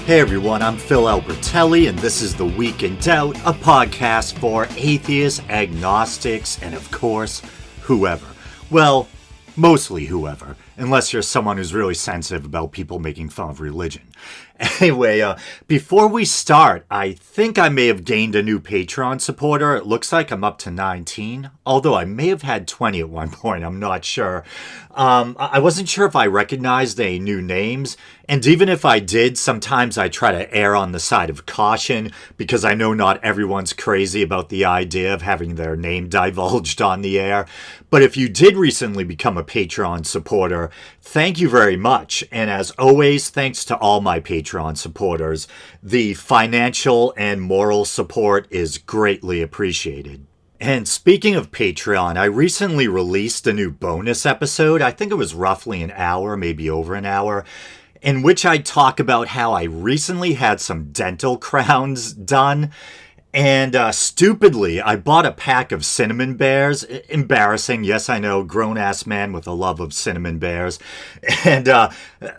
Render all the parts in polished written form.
Hey everyone, I'm Phil Albertelli, and this is The Week in Doubt, a podcast for atheists, agnostics, and of course, whoever. Well, mostly whoever, unless you're someone who's really sensitive about people making fun of religion. Anyway, before we start, I think I may have gained a new Patreon supporter. It looks like I'm up to 19, although I may have had 20 at one point, I'm not sure. I wasn't sure if I recognized any new names, and even if I did, sometimes I try to err on the side of caution, because I know not everyone's crazy about the idea of having their name divulged on the air. But if you did recently become a Patreon supporter, thank you very much, and as always, thanks to all my Patreon supporters. The financial and moral support is greatly appreciated. And speaking of Patreon, I recently released a new bonus episode. I think it was roughly an hour, maybe over an hour, in which I talk about how I recently had some dental crowns done. And stupidly, I bought a pack of cinnamon bears. Embarrassing, yes, I know, grown-ass man with a love of cinnamon bears. And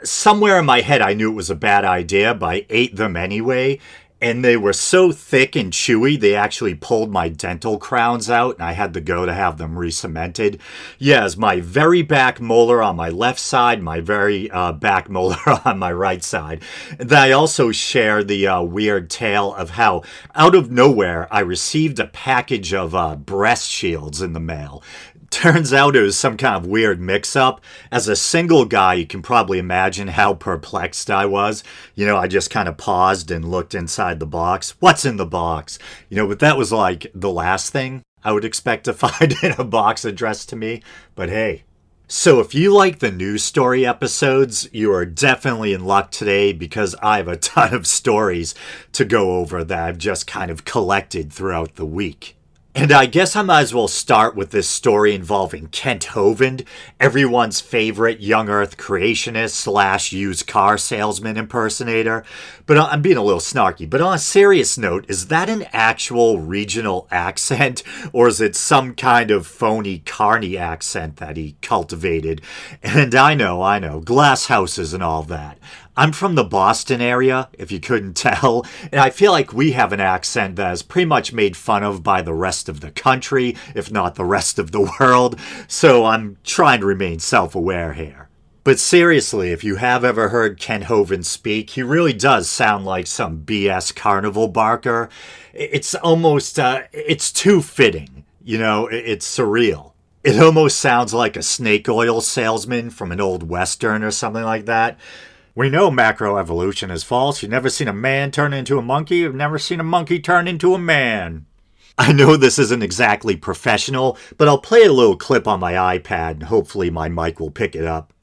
somewhere in my head, I knew it was a bad idea, but I ate them anyway. And they were so thick and chewy, they actually pulled my dental crowns out, and I had to go to have them re-cemented. Yes, my very back molar on my left side, my very back molar on my right side. And then I also share the weird tale of how, out of nowhere, I received a package of breast shields in the mail. Turns out it was some kind of weird mix-up. As a single guy, you can probably imagine how perplexed I was. You know, I just kind of paused and looked inside the box. What's in the box? You know, but that was like the last thing I would expect to find in a box addressed to me. But hey. So if you like the news story episodes, you are definitely in luck today, because I have a ton of stories to go over that I've just kind of collected throughout the week. And I guess I might as well start with this story involving Kent Hovind, everyone's favorite young earth creationist slash used car salesman impersonator. But I'm being a little snarky. But on a serious note, is that an actual regional accent? Or is it some kind of phony carny accent that he cultivated? And I know, glass houses and all that. I'm from the Boston area, if you couldn't tell, and I feel like we have an accent that is pretty much made fun of by the rest of the country, if not the rest of the world, so I'm trying to remain self-aware here. But seriously, if you have ever heard Kent Hovind speak, he really does sound like some BS carnival barker. It's almost, it's too fitting, you know, it's surreal. It almost sounds like a snake oil salesman from an old western or something like that. We know macroevolution is false. You've never seen a man turn into a monkey. You've never seen a monkey turn into a man. I know this isn't exactly professional, but I'll play a little clip on my iPad and hopefully my mic will pick it up.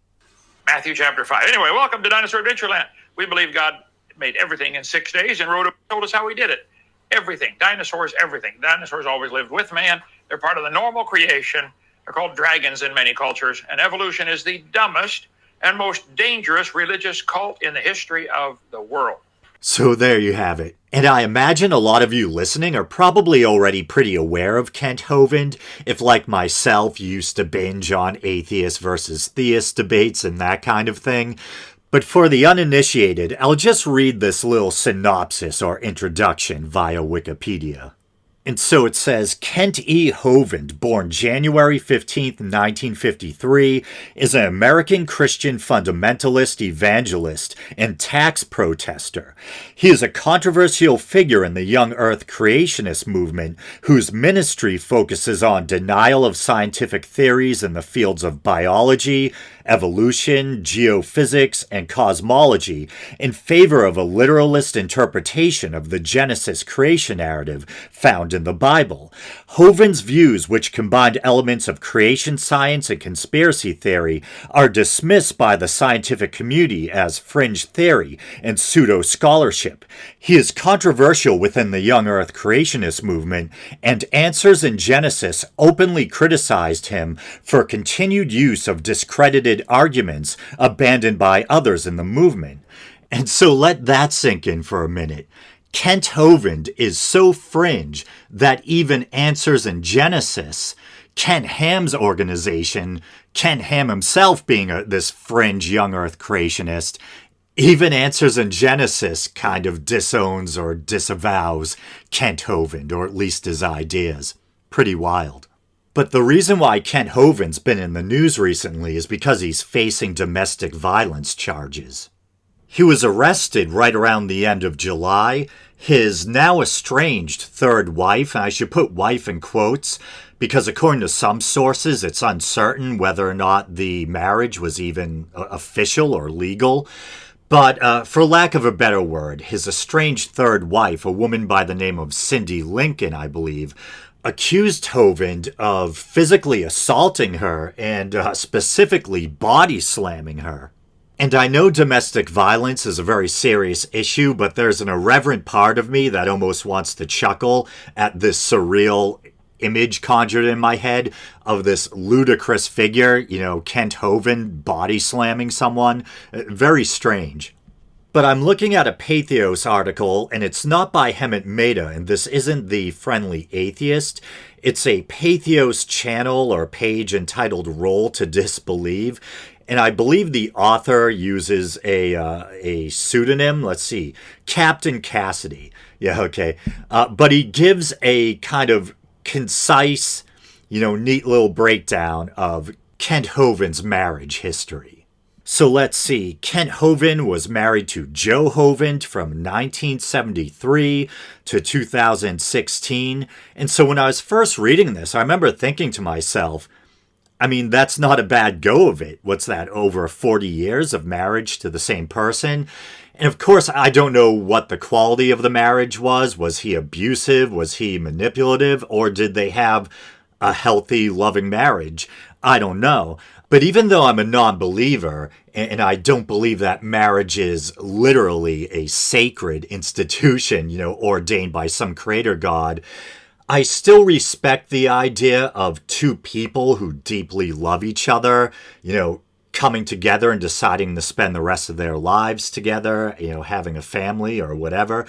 Matthew chapter 5. Anyway, welcome to Dinosaur Adventureland. We believe God made everything in 6 days and told us how he did it. Everything. Dinosaurs, everything. Dinosaurs always lived with man. They're part of the normal creation. They're called dragons in many cultures. And evolution is the dumbest and most dangerous religious cult in the history of the world. So there you have it. And I imagine a lot of you listening are probably already pretty aware of Kent Hovind, if like myself you used to binge on atheist versus theist debates and that kind of thing. But for the uninitiated, I'll just read this little synopsis or introduction via Wikipedia. And so it says, Kent E. Hovind, born January 15th, 1953, is an American Christian fundamentalist evangelist and tax protester. He is a controversial figure in the young earth creationist movement, whose ministry focuses on denial of scientific theories in the fields of biology, evolution, geophysics, and cosmology in favor of a literalist interpretation of the Genesis creation narrative found in the Bible. Hovind's views, which combined elements of creation science and conspiracy theory, are dismissed by the scientific community as fringe theory and pseudo-scholarship. He is controversial within the young earth creationist movement, and Answers in Genesis openly criticized him for continued use of discredited arguments abandoned by others in the movement. And so let that sink in for a minute. Kent Hovind is so fringe that even Answers in Genesis, Kent Ham's organization, Kent Ham himself being this fringe young earth creationist, Even Answers in Genesis kind of disowns or disavows Kent Hovind, or at least his ideas. Pretty wild. But the reason why Kent Hovind's been in the news recently is because he's facing domestic violence charges. He was arrested right around the end of July. His now estranged third wife, and I should put wife in quotes, because according to some sources, it's uncertain whether or not the marriage was even official or legal. But for lack of a better word, his estranged third wife, a woman by the name of Cindy Lincoln, I believe, accused Hovind of physically assaulting her and specifically body slamming her. And I know domestic violence is a very serious issue, but there's an irreverent part of me that almost wants to chuckle at this surreal image conjured in my head of this ludicrous figure, Kent Hovind body slamming someone. Very strange. But I'm looking at a Pathos article, and it's not by Hemant Mehta, and this isn't the Friendly Atheist. It's a Pathos channel or page entitled Roll to Disbelieve. And I believe the author uses a pseudonym. Let's see, Captain Cassidy. Yeah, okay. But he gives a kind of concise, neat little breakdown of Kent Hovind's marriage history. So let's see. Kent Hovind was married to Jo Hovind from 1973 to 2016. And so when I was first reading this, I remember thinking to myself, I mean, that's not a bad go of it. What's that, over 40 years of marriage to the same person? And of course, I don't know what the quality of the marriage was. Was he abusive? Was he manipulative? Or did they have a healthy, loving marriage? I don't know. But even though I'm a non-believer, and I don't believe that marriage is literally a sacred institution, ordained by some creator god, I still respect the idea of two people who deeply love each other, coming together and deciding to spend the rest of their lives together, having a family or whatever.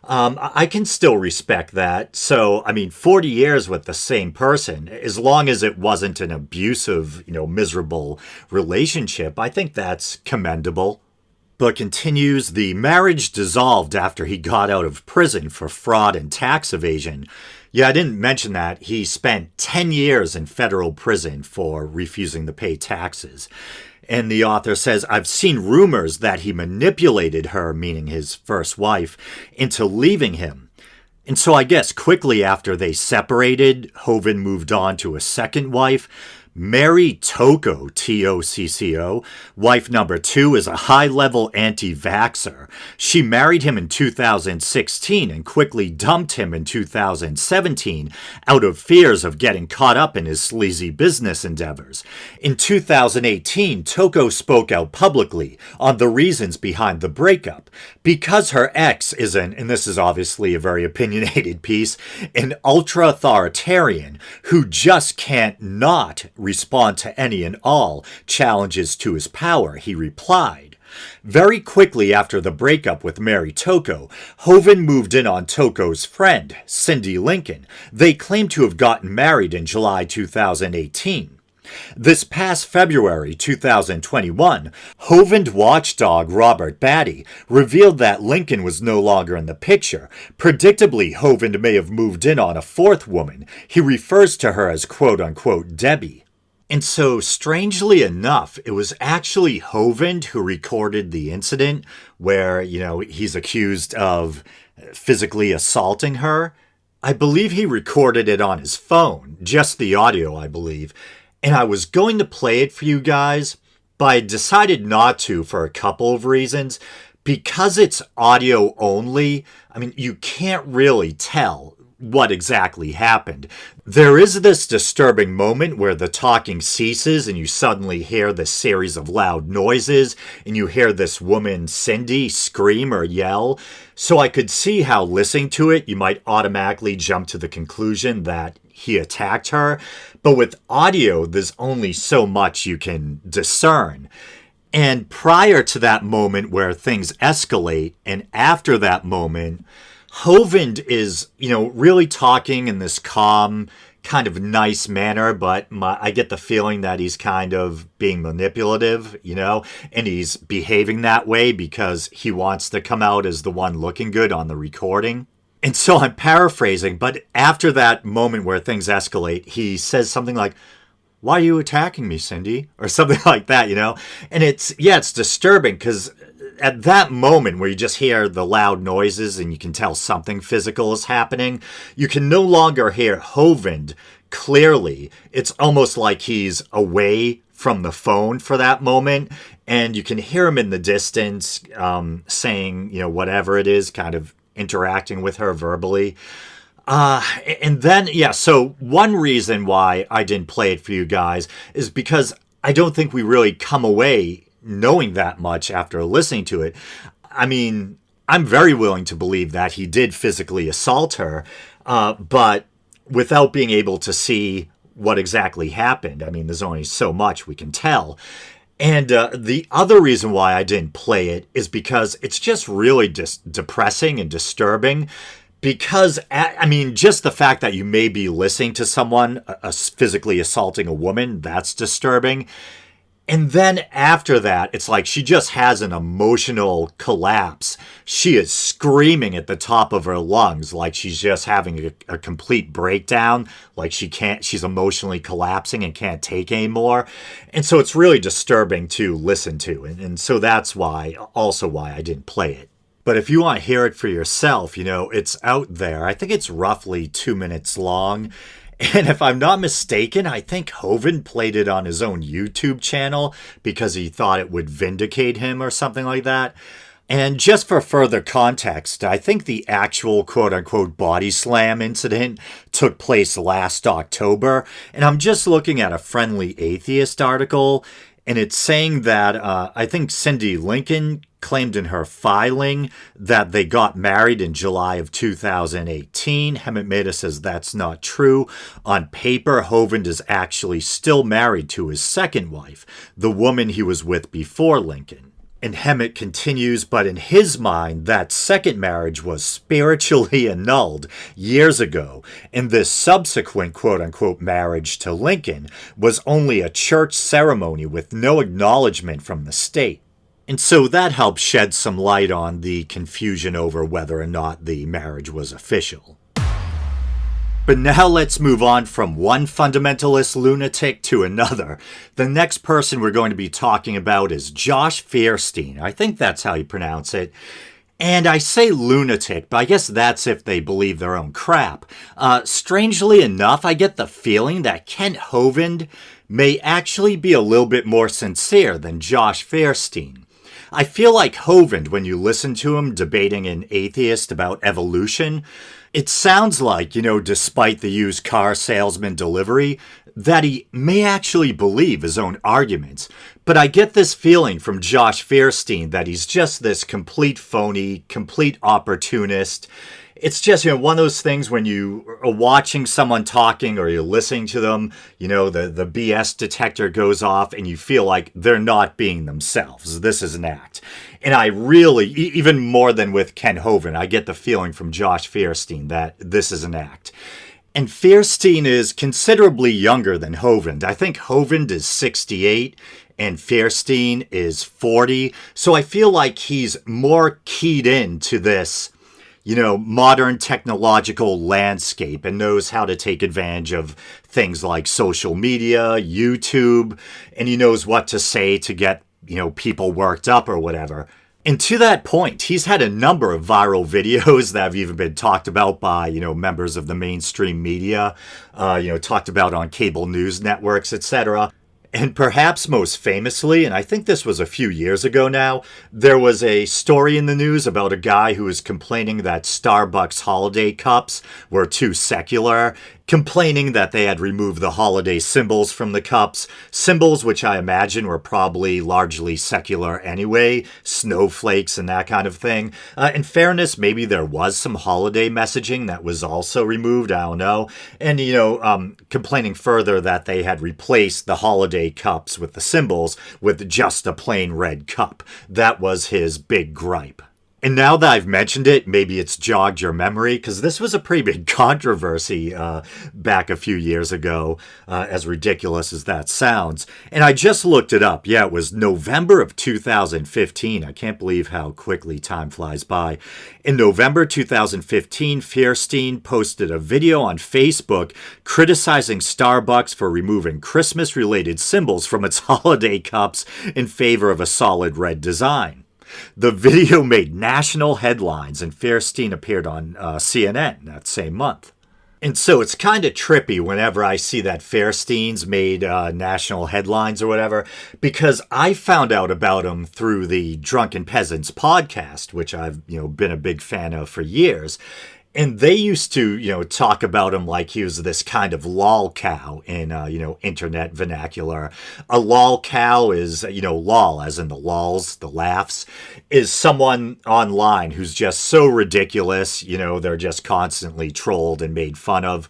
I can still respect that. So, 40 years with the same person, as long as it wasn't an abusive, miserable relationship, I think that's commendable. But continues, the marriage dissolved after he got out of prison for fraud and tax evasion. Yeah, I didn't mention that. He spent 10 years in federal prison for refusing to pay taxes. And the author says, I've seen rumors that he manipulated her, meaning his first wife, into leaving him. And so I guess quickly after they separated, Hovind moved on to a second wife, Mary Tocco, Tocco. Wife number 2 is a high-level anti-vaxxer. She married him in 2016 and quickly dumped him in 2017 out of fears of getting caught up in his sleazy business endeavors. In 2018, Tocco spoke out publicly on the reasons behind the breakup. Because her ex is and this is obviously a very opinionated piece, an ultra-authoritarian who just can't not respond to any and all challenges to his power, he replied. Very quickly after the breakup with Mary Tocco, Hovind moved in on Tocco's friend, Cindy Lincoln. They claim to have gotten married in July 2018. This past February 2021, Hovind watchdog Robert Batty revealed that Lincoln was no longer in the picture. Predictably, Hovind may have moved in on a fourth woman. He refers to her as quote-unquote Debbie. And so, strangely enough, it was actually Hovind who recorded the incident where, he's accused of physically assaulting her. I believe he recorded it on his phone, just the audio, I believe. And I was going to play it for you guys, but I decided not to for a couple of reasons. Because it's audio only, you can't really tell what exactly happened. There is this disturbing moment where the talking ceases and you suddenly hear this series of loud noises and you hear this woman, Cindy, scream or yell. So I could see how listening to it, you might automatically jump to the conclusion that he attacked her. But with audio, there's only so much you can discern. And prior to that moment where things escalate, and after that moment, Hovind is, really talking in this calm, kind of nice manner, but I get the feeling that he's kind of being manipulative, and he's behaving that way because he wants to come out as the one looking good on the recording. And so I'm paraphrasing, but after that moment where things escalate, he says something like, "Why are you attacking me, Cindy?" Or something like that, And it's disturbing because at that moment where you just hear the loud noises and you can tell something physical is happening, you can no longer hear Hovind clearly. It's almost like he's away from the phone for that moment, and you can hear him in the distance saying, whatever it is, kind of interacting with her verbally. And then, so one reason why I didn't play it for you guys is because I don't think we really come away knowing that much after listening to it. I mean, I'm very willing to believe that he did physically assault her, but without being able to see what exactly happened. I mean, there's only so much we can tell. And the other reason why I didn't play it is because it's just really depressing and disturbing. Because, just the fact that you may be listening to someone physically assaulting a woman, that's disturbing. And then after that, it's like she just has an emotional collapse. She is screaming at the top of her lungs, like she's just having a complete breakdown, like she's emotionally collapsing and can't take anymore. And so it's really disturbing to listen to. And so that's why I didn't play it. But if you want to hear it for yourself, it's out there. I think it's roughly 2 minutes long. And if I'm not mistaken, I think Hovind played it on his own YouTube channel because he thought it would vindicate him or something like that. And just for further context, I think the actual quote-unquote body slam incident took place last October. And I'm just looking at a Friendly Atheist article, and it's saying that I think Cindy Lincoln claimed in her filing that they got married in July of 2018. Hemant Mehta says that's not true. On paper, Hovind is actually still married to his second wife, the woman he was with before Lincoln. And Hemant continues, but in his mind, that second marriage was spiritually annulled years ago, and this subsequent quote-unquote marriage to Lincoln was only a church ceremony with no acknowledgement from the state. And so that helps shed some light on the confusion over whether or not the marriage was official. But now let's move on from one fundamentalist lunatic to another. The next person we're going to be talking about is Josh Fierstein. I think that's how you pronounce it. And I say lunatic, but I guess that's if they believe their own crap. Strangely enough, I get the feeling that Kent Hovind may actually be a little bit more sincere than Josh Fierstein. I feel like Hovind, when you listen to him debating an atheist about evolution, it sounds like, despite the used car salesman delivery, that he may actually believe his own arguments. But I get this feeling from Josh Fierstein that he's just this complete phony, complete opportunist. It's just, one of those things when you are watching someone talking or you're listening to them, the BS detector goes off and you feel like they're not being themselves. This is an act. And I really, even more than with Kent Hovind, I get the feeling from Josh Fierstein that this is an act. And Fierstein is considerably younger than Hovind. I think Hovind is 68 and Fierstein is 40. So I feel like he's more keyed into this modern technological landscape and knows how to take advantage of things like social media, YouTube, and he knows what to say to get, people worked up or whatever. And to that point, he's had a number of viral videos that have even been talked about by, members of the mainstream media, talked about on cable news networks, etc. And perhaps most famously, and I think this was a few years ago now, there was a story in the news about a guy who was complaining that Starbucks holiday cups were too secular, complaining that they had removed the holiday symbols from the cups, symbols which I imagine were probably largely secular anyway, snowflakes and that kind of thing. In fairness, maybe there was some holiday messaging that was also removed, I don't know. And, complaining further that they had replaced the holiday cups with the symbols with just a plain red cup. That was his big gripe. And now that I've mentioned it, maybe it's jogged your memory, because this was a pretty big controversy back a few years ago, as ridiculous as that sounds. And I just looked it up. Yeah, it was November of 2015. I can't believe how quickly time flies by. In November 2015, Fierstein posted a video on Facebook criticizing Starbucks for removing Christmas-related symbols from its holiday cups in favor of a solid red design. The video made national headlines, and Fierstein appeared on CNN that same month. And so it's kind of trippy whenever I see that Fierstein's made national headlines or whatever, because I found out about him through the Drunken Peasants podcast, which I've been a big fan of for years. And they used to, talk about him like he was this kind of lol cow in, internet vernacular. A lol cow is, lol, as in the lols, the laughs, is someone online who's just so ridiculous, they're just constantly trolled and made fun of.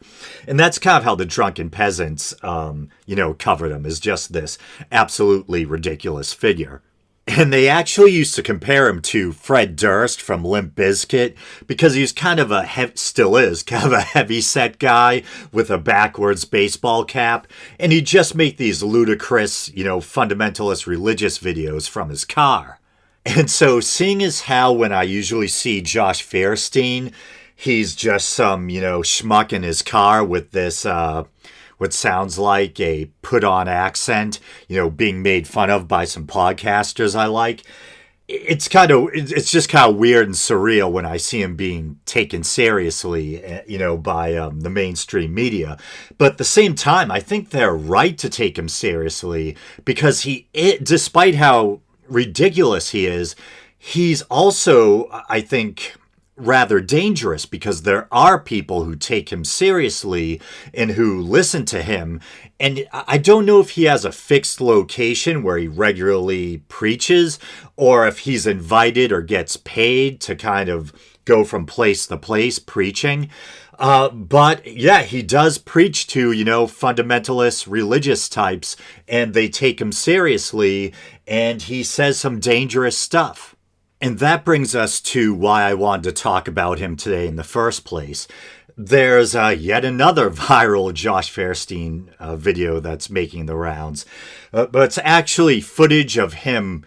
And that's kind of how the Drunken Peasants, covered him, as just this absolutely ridiculous figure. And they actually used to compare him to Fred Durst from Limp Bizkit because he's kind of still is kind of a heavy-set guy with a backwards baseball cap. And he'd just make these ludicrous, fundamentalist religious videos from his car. And so seeing as how when I usually see Josh Fierstein, he's just some, schmuck in his car with this, what sounds like a put-on accent, being made fun of by some podcasters I like. It's just kind of weird and surreal when I see him being taken seriously, by the mainstream media. But at the same time, I think they're right to take him seriously because despite how ridiculous he is, he's also, I think, rather dangerous because there are people who take him seriously and who listen to him. And I don't know if he has a fixed location where he regularly preaches or if he's invited or gets paid to kind of go from place to place preaching. But yeah, he does preach to, fundamentalist religious types, and they take him seriously, and he says some dangerous stuff. And that brings us to why I wanted to talk about him today in the first place. There's yet another viral Josh Fierstein video that's making the rounds. But it's actually footage of him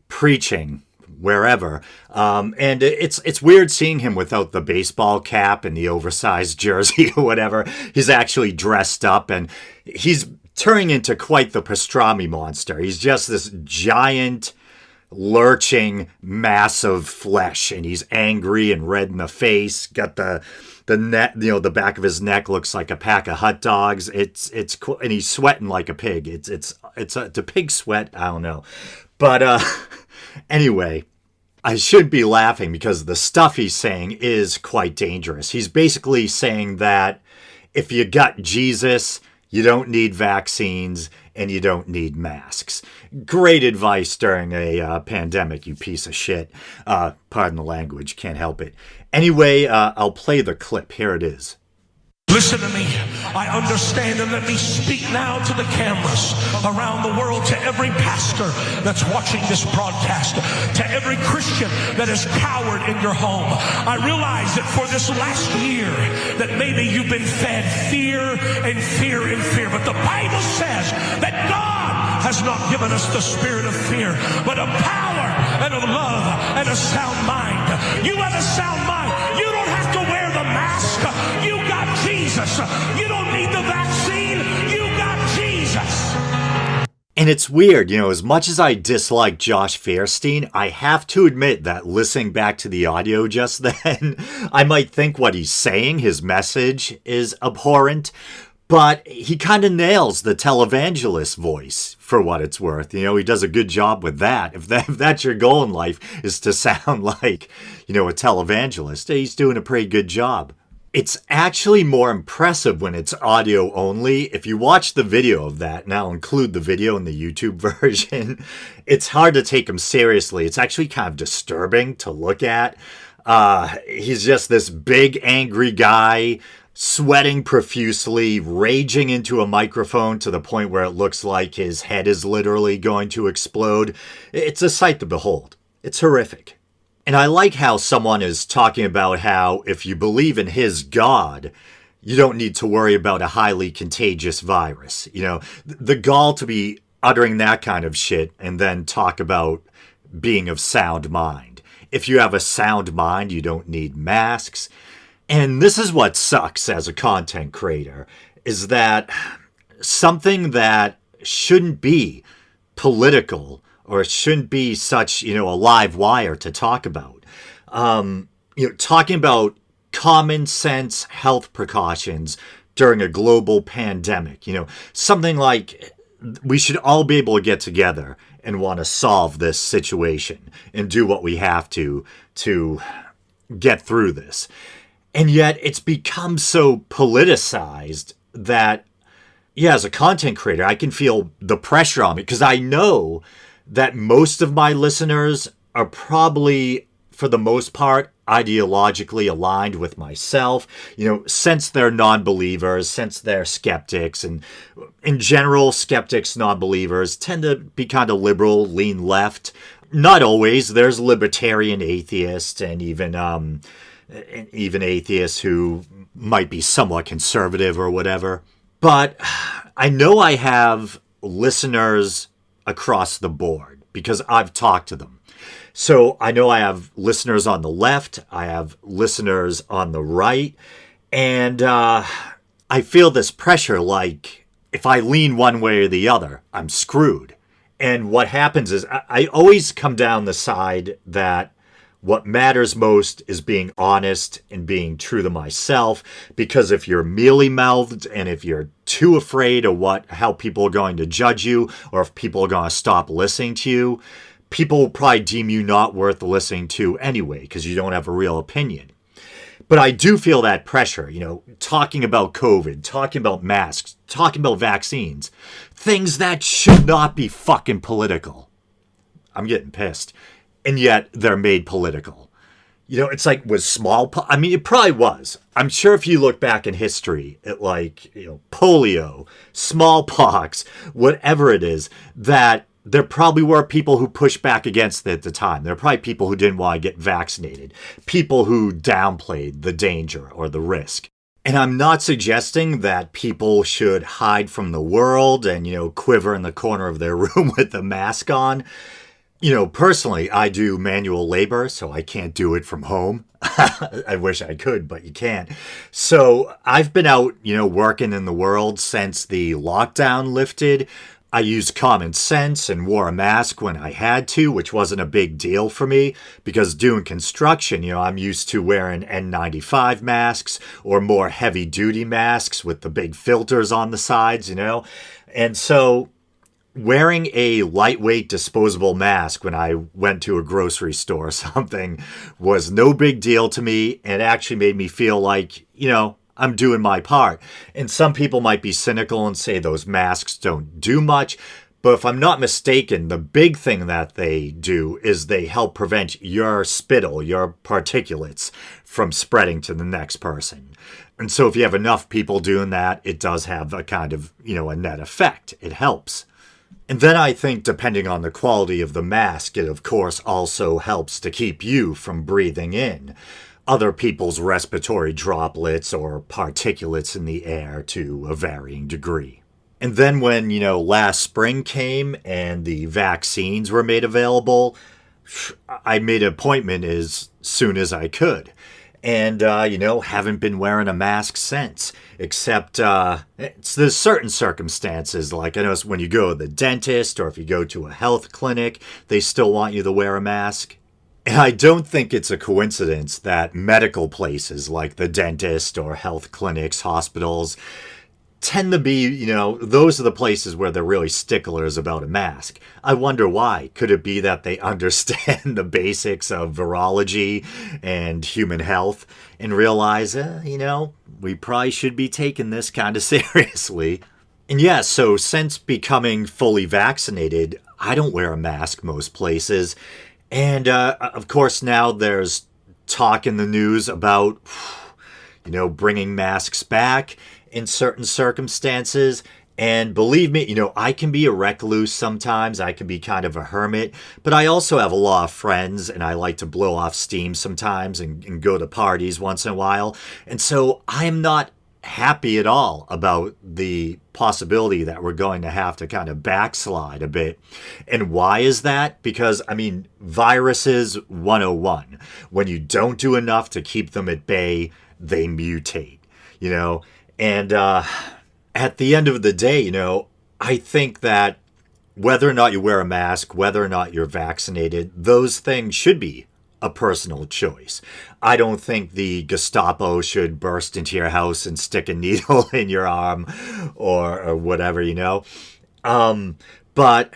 preaching wherever. And it's weird seeing him without the baseball cap and the oversized jersey or whatever. He's actually dressed up and he's turning into quite the pastrami monster. He's just this giant, lurching mass of flesh, and he's angry and red in the face. Got the neck, the back of his neck looks like a pack of hot dogs. And he's sweating like a pig. It's a pig sweat. I don't know, but anyway, I should be laughing because the stuff he's saying is quite dangerous. He's basically saying that if you got Jesus, you don't need vaccines and you don't need masks. Great advice during a pandemic, you piece of shit. Pardon the language, can't help it. Anyway, I'll play the clip. Here it is. Listen to me. I understand, and let me speak now to the cameras around the world, to every pastor that's watching this broadcast, to every Christian that is cowered in your home. I realize that for this last year that maybe you've been fed fear and fear and fear, but the Bible says that God has not given us the spirit of fear, but of power and of love and a sound mind. You have a sound mind. You don't have to wear the mask. You got Jesus. You don't need the vaccine. You got Jesus. And it's weird, as much as I dislike Josh Fierstein, I have to admit that listening back to the audio just then, I might think what he's saying, his message, is abhorrent. But he kind of nails the televangelist voice, for what it's worth. He does a good job with that. If that's your goal in life, is to sound like, a televangelist, he's doing a pretty good job. It's actually more impressive when it's audio only. If you watch the video of that, and I'll include the video in the YouTube version, it's hard to take him seriously. It's actually kind of disturbing to look at. He's just this big, angry guy, sweating profusely, raging into a microphone to the point where it looks like his head is literally going to explode. It's a sight to behold. It's horrific. And I like how someone is talking about how if you believe in his God, you don't need to worry about a highly contagious virus. You know, the gall to be uttering that kind of shit and then talk about being of sound mind. If you have a sound mind, you don't need masks. And this is what sucks as a content creator, is that something that shouldn't be political or shouldn't be such, a live wire to talk about. Talking about common sense health precautions during a global pandemic, something like we should all be able to get together and want to solve this situation and do what we have to get through this. And yet it's become so politicized that, as a content creator, I can feel the pressure on me because I know that most of my listeners are probably, for the most part, ideologically aligned with myself. Since they're non-believers, since they're skeptics, and in general, skeptics, non-believers tend to be kind of liberal, lean left. Not always. There's libertarian atheists and even atheists who might be somewhat conservative or whatever. But I know I have listeners across the board because I've talked to them. So I know I have listeners on the left, I have listeners on the right, and I feel this pressure like if I lean one way or the other, I'm screwed. And what happens is I always come down the side that what matters most is being honest and being true to myself, because if you're mealy-mouthed and if you're too afraid of how people are going to judge you or if people are going to stop listening to you, people will probably deem you not worth listening to anyway because you don't have a real opinion. But I do feel that pressure, talking about COVID, talking about masks, talking about vaccines, things that should not be fucking political. I'm getting pissed. And yet they're made political. It's like, was smallpox? I mean, it probably was. I'm sure if you look back in history at polio, smallpox, whatever it is, that there probably were people who pushed back against it at the time. There are probably people who didn't want to get vaccinated, people who downplayed the danger or the risk. And I'm not suggesting that people should hide from the world and, quiver in the corner of their room with the mask on. Personally, I do manual labor, so I can't do it from home. I wish I could, but you can't. So I've been out, working in the world since the lockdown lifted. I used common sense and wore a mask when I had to, which wasn't a big deal for me because doing construction, I'm used to wearing N95 masks or more heavy-duty masks with the big filters on the sides, And so wearing a lightweight disposable mask when I went to a grocery store or something was no big deal to me and actually made me feel like, I'm doing my part. And some people might be cynical and say those masks don't do much. But if I'm not mistaken, the big thing that they do is they help prevent your spittle, your particulates from spreading to the next person. And so if you have enough people doing that, it does have a kind of, a net effect. It helps. And then I think depending on the quality of the mask, it of course also helps to keep you from breathing in other people's respiratory droplets or particulates in the air to a varying degree. And then when, last spring came and the vaccines were made available, I made an appointment as soon as I could. And, haven't been wearing a mask since, except there's certain circumstances, like I know when you go to the dentist or if you go to a health clinic, they still want you to wear a mask. And I don't think it's a coincidence that medical places like the dentist or health clinics, hospitals, tend to be, those are the places where they're really sticklers about a mask. I wonder why. Could it be that they understand the basics of virology and human health and realize, we probably should be taking this kind of seriously? And yeah, so since becoming fully vaccinated, I don't wear a mask most places. And, of course, now there's talk in the news about, bringing masks back in certain circumstances. And believe me, I can be a recluse sometimes. I can be kind of a hermit, but I also have a lot of friends and I like to blow off steam sometimes and go to parties once in a while. And so I'm not happy at all about the possibility that we're going to have to kind of backslide a bit. And why is that? Because, viruses 101. When you don't do enough to keep them at bay, they mutate, And at the end of the day, I think that whether or not you wear a mask, whether or not you're vaccinated, those things should be a personal choice. I don't think the Gestapo should burst into your house and stick a needle in your arm or whatever, But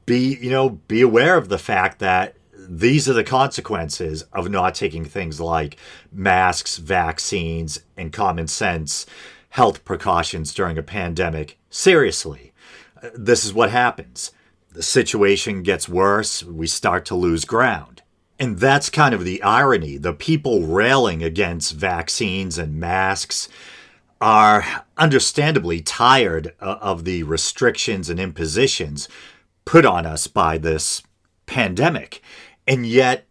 be aware of the fact that these are the consequences of not taking things like masks, vaccines, and common sense health precautions during a pandemic seriously. This is what happens. The situation gets worse. We start to lose ground. And that's kind of the irony. The people railing against vaccines and masks are understandably tired of the restrictions and impositions put on us by this pandemic. And yet,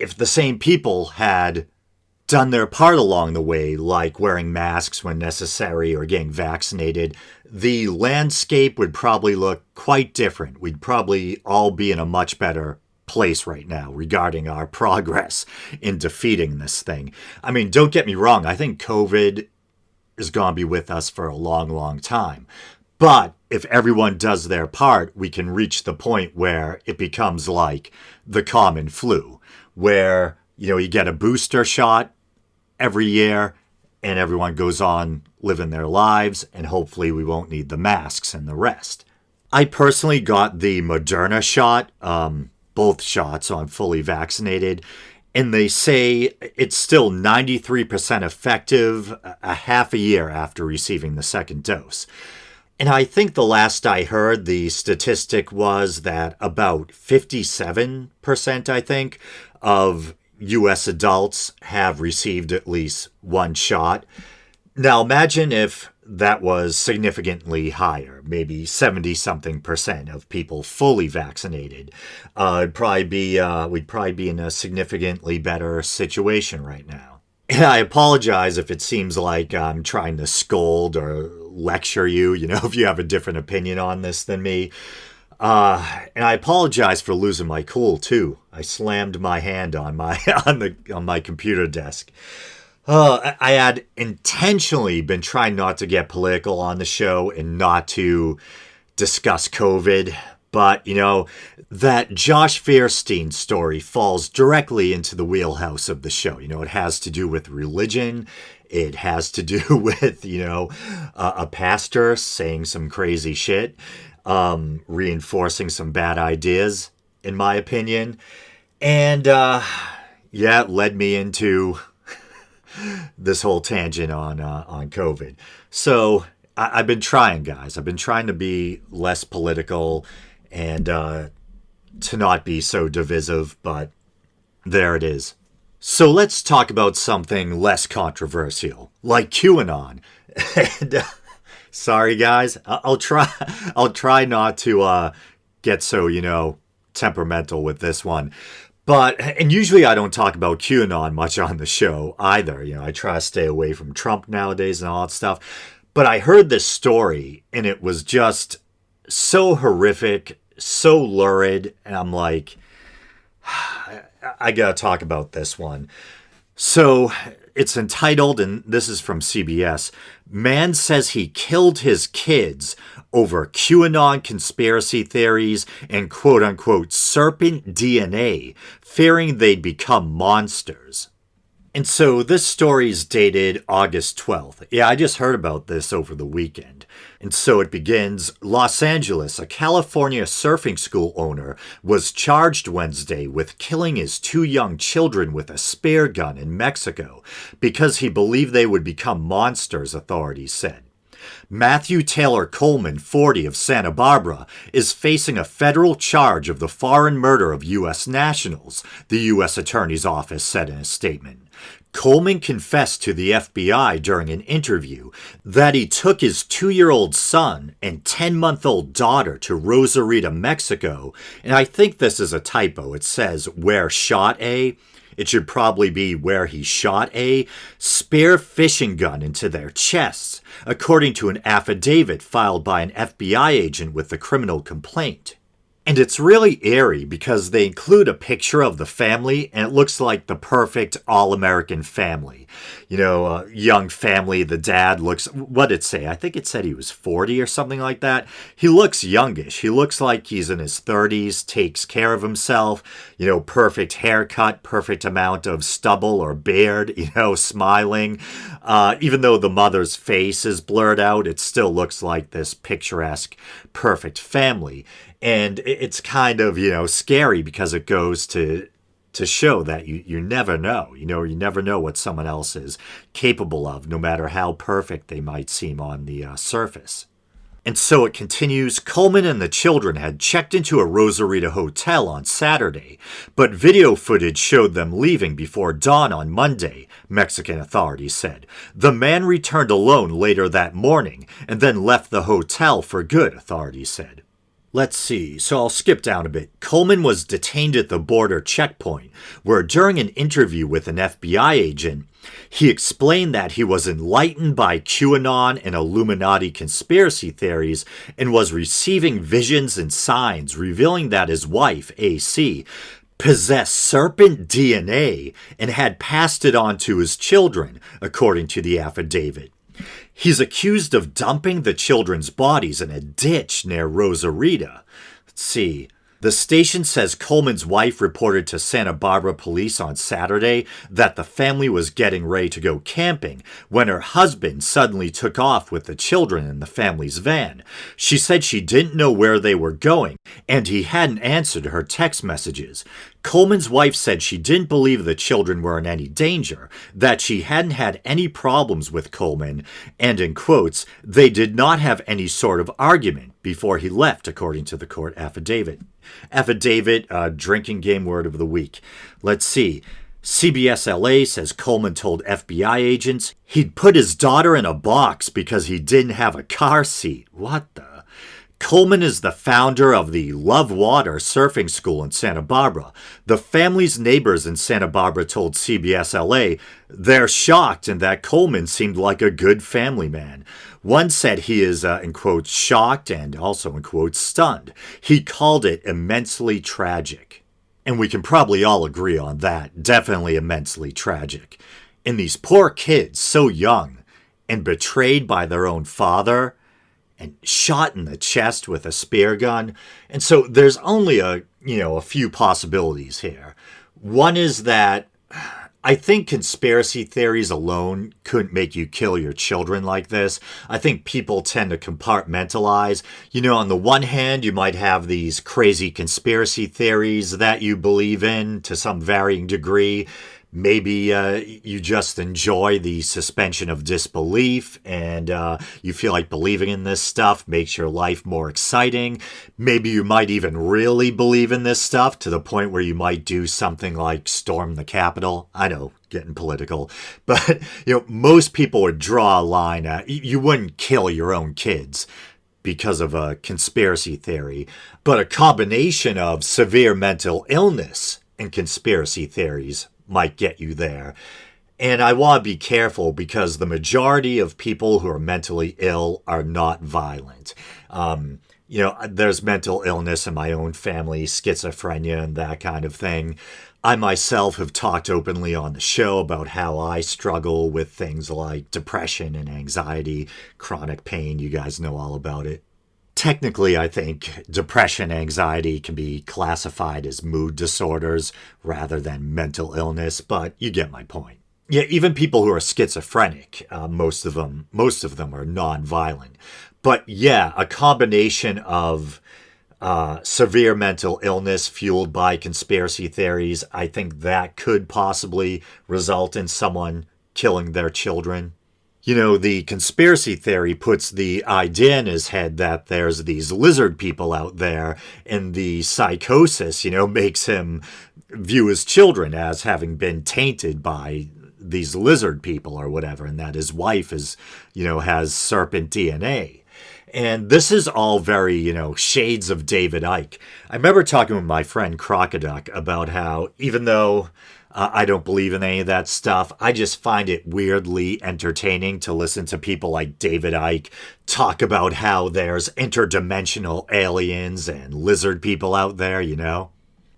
if the same people had done their part along the way, like wearing masks when necessary or getting vaccinated, the landscape would probably look quite different. We'd probably all be in a much better place right now regarding our progress in defeating this thing. Don't get me wrong. I think COVID is going to be with us for a long, long time. But if everyone does their part, we can reach the point where it becomes like the common flu, where, you get a booster shot every year and everyone goes on living their lives, and hopefully we won't need the masks and the rest. I personally got the Moderna shot, both shots, so I'm fully vaccinated, and they say it's still 93% effective a half a year after receiving the second dose. And I think the last I heard, the statistic was that about 57%, I think, of U.S. adults have received at least one shot. Now imagine if that was significantly higher, maybe 70-something% of people fully vaccinated. We'd probably be in a significantly better situation right now. And I apologize if it seems like I'm trying to scold or lecture you, if you have a different opinion on this than me. And I apologize for losing my cool too. I slammed my hand on my on my computer desk. I had intentionally been trying not to get political on the show and not to discuss COVID, but that Josh Fierstein story falls directly into the wheelhouse of the show. It has to do with religion. It has to do with a pastor saying some crazy shit. Reinforcing some bad ideas, in my opinion. And, it led me into this whole tangent on COVID. So I've been trying, guys. I've been trying to be less political and to not be so divisive, but there it is. So let's talk about something less controversial, like QAnon. And, sorry, guys. I'll try not to get so, temperamental with this one. And usually I don't talk about QAnon much on the show either. I try to stay away from Trump nowadays and all that stuff. But I heard this story and it was just so horrific, so lurid. And I'm like, I gotta talk about this one. So it's entitled, and this is from CBS, Man Says He Killed His Kids Over QAnon Conspiracy Theories and quote-unquote serpent DNA, fearing they'd become monsters. And so this story is dated August 12th. Yeah, I just heard about this over the weekend. And so it begins, Los Angeles, a California surfing school owner, was charged Wednesday with killing his 2 young children with a spear gun in Mexico because he believed they would become monsters, authorities said. Matthew Taylor Coleman, 40, of Santa Barbara, is facing a federal charge of the foreign murder of U.S. nationals, the U.S. Attorney's Office said in a statement. Coleman confessed to the FBI during an interview that he took his 2-year-old son and 10-month-old daughter to Rosarito, Mexico, and I think this is a typo. It says where shot a. It should probably be where he shot a spare fishing gun into their chests, according to an affidavit filed by an FBI agent with the criminal complaint. And it's really eerie because they include a picture of the family and it looks like the perfect all-American family. You know, a young family, the dad looks, what did it say? I think it said he was 40 or something like that. He looks youngish. He looks like he's in his 30s, takes care of himself, you know, perfect haircut, perfect amount of stubble or beard, you know, smiling. Even though the mother's face is blurred out, it still looks like this picturesque, perfect family. And it's kind of, you know, scary because it goes to show that you never know. You know, you never know what someone else is capable of, no matter how perfect they might seem on the surface. And so it continues, Coleman and the children had checked into a Rosarito hotel on Saturday, but video footage showed them leaving before dawn on Monday, Mexican authorities said. The man returned alone later that morning and then left the hotel for good, authorities said. Let's see, so I'll skip down a bit. Coleman was detained at the border checkpoint, where during an interview with an FBI agent, he explained that he was enlightened by QAnon and Illuminati conspiracy theories and was receiving visions and signs revealing that his wife, AC, possessed serpent DNA and had passed it on to his children, according to the affidavit. He's accused of dumping the children's bodies in a ditch near Rosarito. Let's see. The station says Coleman's wife reported to Santa Barbara police on Saturday that the family was getting ready to go camping when her husband suddenly took off with the children in the family's van. She said she didn't know where they were going, and he hadn't answered her text messages. Coleman's wife said she didn't believe the children were in any danger, that she hadn't had any problems with Coleman, and in quotes, they did not have any sort of argument before he left, according to the court affidavit. Drinking game word of the week. Let's see. CBS LA says Coleman told FBI agents he'd put his daughter in a box because he didn't have a car seat. What the? Coleman is the founder of the Love Water surfing school in Santa Barbara. The family's neighbors in Santa Barbara told CBS LA they're shocked and that Coleman seemed like a good family man. One said he is, in quotes, shocked and also, in quotes, stunned. He called it immensely tragic. And we can probably all agree on that. Definitely immensely tragic. And these poor kids, so young and betrayed by their own father, and shot in the chest with a spear gun. And so there's only a few possibilities here. One is that I think conspiracy theories alone couldn't make you kill your children like this. I think people tend to compartmentalize. You know, on the one hand, you might have these crazy conspiracy theories that you believe in to some varying degree. Maybe you just enjoy the suspension of disbelief and you feel like believing in this stuff makes your life more exciting. Maybe you might even really believe in this stuff to the point where you might do something like storm the Capitol. I know, getting political. But, most people would draw a line. You wouldn't kill your own kids because of a conspiracy theory. But a combination of severe mental illness and conspiracy theories might get you there. And I want to be careful because the majority of people who are mentally ill are not violent. There's mental illness in my own family, schizophrenia and that kind of thing. I myself have talked openly on the show about how I struggle with things like depression and anxiety, chronic pain. You guys know all about it. Technically, I think depression and anxiety can be classified as mood disorders rather than mental illness, but you get my point. Yeah, even people who are schizophrenic, most of them are non-violent. But yeah, a combination of severe mental illness fueled by conspiracy theories, I think that could possibly result in someone killing their children. The conspiracy theory puts the idea in his head that there's these lizard people out there, and the psychosis, makes him view his children as having been tainted by these lizard people or whatever, and that his wife has serpent DNA. And this is all very, shades of David Icke. I remember talking with my friend Crocoduck about how, even though I don't believe in any of that stuff, I just find it weirdly entertaining to listen to people like David Icke talk about how there's interdimensional aliens and lizard people out there,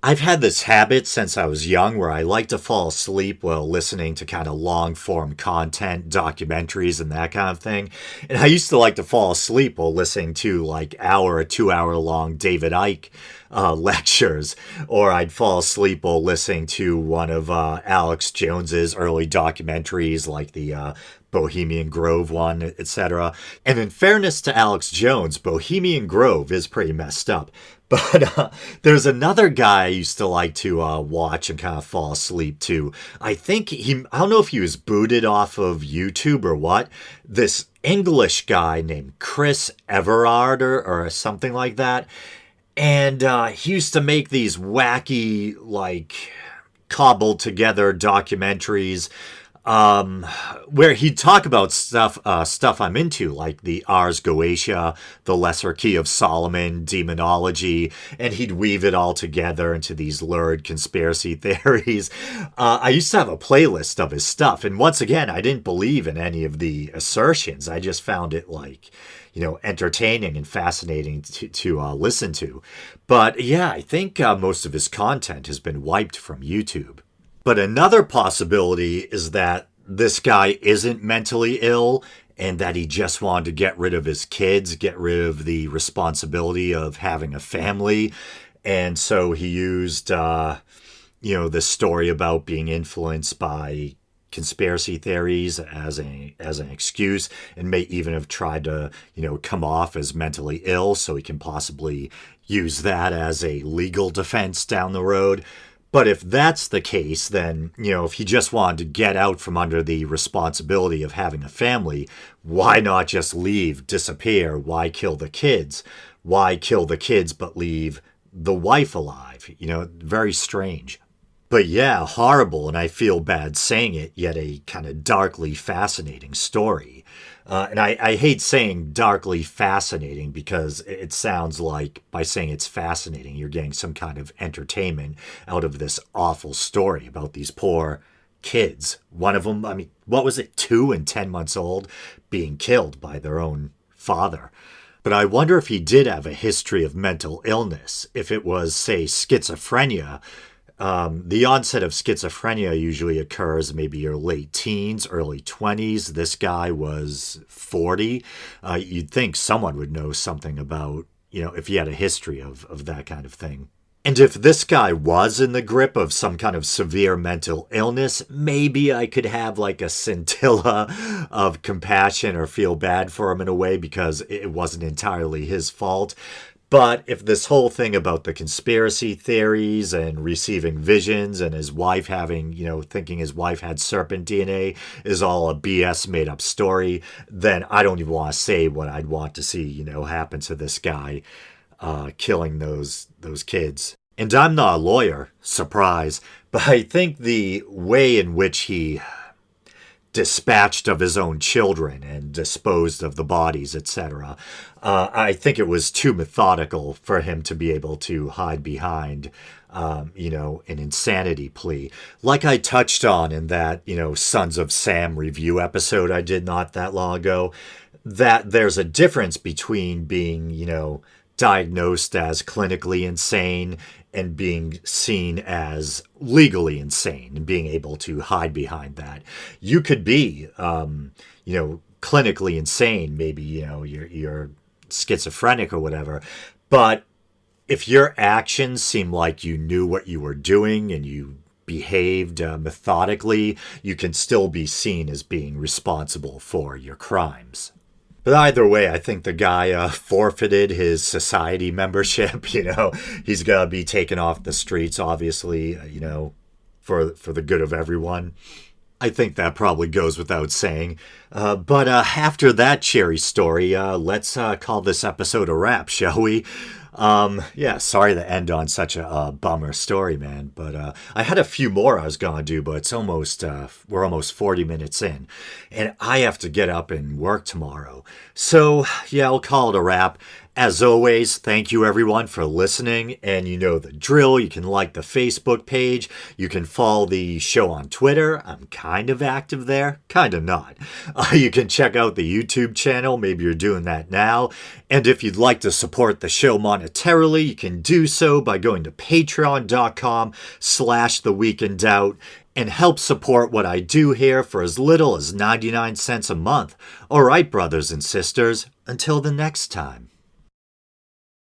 I've had this habit since I was young where I like to fall asleep while listening to kind of long-form content, documentaries, and that kind of thing. And I used to like to fall asleep while listening to like hour or 2 hour long David Icke lectures, or I'd fall asleep while listening to one of Alex Jones's early documentaries, like the Bohemian Grove one, etc. And in fairness to Alex Jones, Bohemian Grove is pretty messed up. But there's another guy I used to like to watch and kind of fall asleep to. I don't know if he was booted off of YouTube or what. This English guy named Chris Everard or something like that. And he used to make these wacky, cobbled together documentaries where he'd talk about stuff I'm into, like the Ars Goetia, the Lesser Key of Solomon, demonology, and he'd weave it all together into these lurid conspiracy theories. I used to have a playlist of his stuff, and once again, I didn't believe in any of the assertions. I just found it entertaining and fascinating to listen to. But yeah, I think most of his content has been wiped from YouTube. But another possibility is that this guy isn't mentally ill and that he just wanted to get rid of his kids, get rid of the responsibility of having a family. And so he used, this story about being influenced by conspiracy theories as an excuse, and may even have tried to, come off as mentally ill so he can possibly use that as a legal defense down the road. But if that's the case, then, if he just wanted to get out from under the responsibility of having a family, why not just leave, disappear? Why kill the kids? Why kill the kids but leave the wife alive? Very strange. But yeah, horrible, and I feel bad saying it, yet a kind of darkly fascinating story. And I hate saying darkly fascinating because it sounds like by saying it's fascinating, you're getting some kind of entertainment out of this awful story about these poor kids. One of them, 2 and 10 months old, being killed by their own father. But I wonder if he did have a history of mental illness, if it was, say, schizophrenia. The onset of schizophrenia usually occurs maybe your late teens, early 20s. This guy was 40. You'd think someone would know something about, if he had a history of that kind of thing. And if this guy was in the grip of some kind of severe mental illness, maybe I could have a scintilla of compassion or feel bad for him in a way because it wasn't entirely his fault. But if this whole thing about the conspiracy theories and receiving visions and his wife having, thinking his wife had serpent DNA is all a BS made up story, then I don't even want to say what I'd want to see, happen to this guy killing those kids. And I'm not a lawyer, surprise, but I think the way in which he dispatched of his own children and disposed of the bodies, etc. I think it was too methodical for him to be able to hide behind, an insanity plea. Like I touched on in that, Sons of Sam review episode I did not that long ago, that there's a difference between being, diagnosed as clinically insane and being seen as legally insane and being able to hide behind that. You could be, clinically insane, maybe, you're schizophrenic or whatever, but if your actions seem like you knew what you were doing and you behaved methodically, you can still be seen as being responsible for your crimes. But either way, I think the guy forfeited his society membership. He's got to be taken off the streets, obviously, for the good of everyone. I think that probably goes without saying. But after that cherry story, let's call this episode a wrap, shall we? Yeah, sorry to end on such a bummer story, man. But I had a few more I was gonna do, but it's almost we're almost 40 minutes in, and I have to get up and work tomorrow. So yeah, I'll call it a wrap. As always, thank you everyone for listening, and you know the drill. You can like the Facebook page. You can follow the show on Twitter. I'm kind of active there, kind of not. You can check out the YouTube channel. Maybe you're doing that now. And if you'd like to support the show monetarily, you can do so by going to patreon.com/theweekindoubt and help support what I do here for as little as 99 cents a month. All right, brothers and sisters, until the next time.